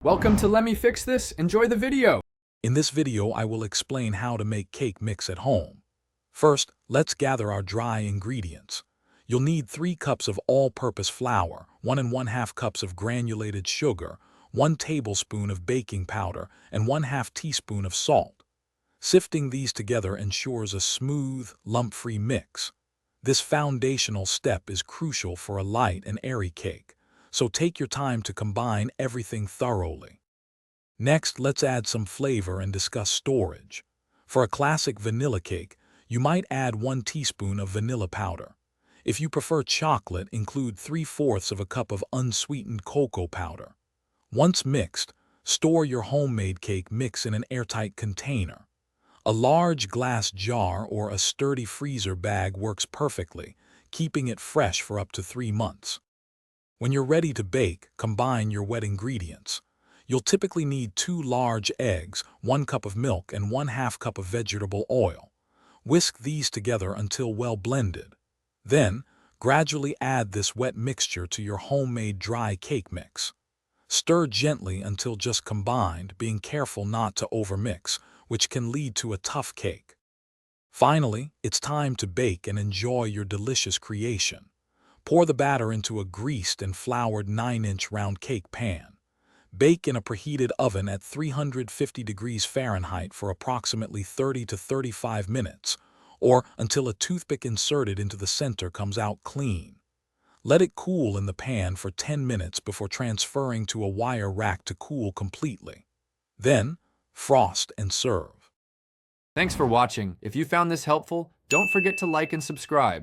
Welcome to Let Me Fix This. Enjoy the video. In this video, I will explain how to make cake mix at home. First, let's gather our dry ingredients. You'll need 3 cups of all-purpose flour, 1 1/2 cups of granulated sugar, 1 tablespoon of baking powder, and 1/2 teaspoon of salt. Sifting these together ensures a smooth, lump-free mix. This foundational step is crucial for a light and airy cake, so take your time to combine everything thoroughly. Next, let's add some flavor and discuss storage. For a classic vanilla cake, you might add 1 teaspoon of vanilla powder. If you prefer chocolate, include 3/4 of a cup of unsweetened cocoa powder. Once mixed, store your homemade cake mix in an airtight container. A large glass jar or a sturdy freezer bag works perfectly, keeping it fresh for up to 3 months. When you're ready to bake, combine your wet ingredients. You'll typically need 2 large eggs, 1 cup of milk, and 1/2 cup of vegetable oil. Whisk these together until well blended. Then, gradually add this wet mixture to your homemade dry cake mix. Stir gently until just combined, being careful not to overmix, which can lead to a tough cake. Finally, it's time to bake and enjoy your delicious creation. Pour the batter into a greased and floured 9-inch round cake pan. Bake in a preheated oven at 350 degrees Fahrenheit for approximately 30 to 35 minutes, or until a toothpick inserted into the center comes out clean. Let it cool in the pan for 10 minutes before transferring to a wire rack to cool completely. Then, frost and serve. Thanks for watching. If you found this helpful, don't forget to like and subscribe.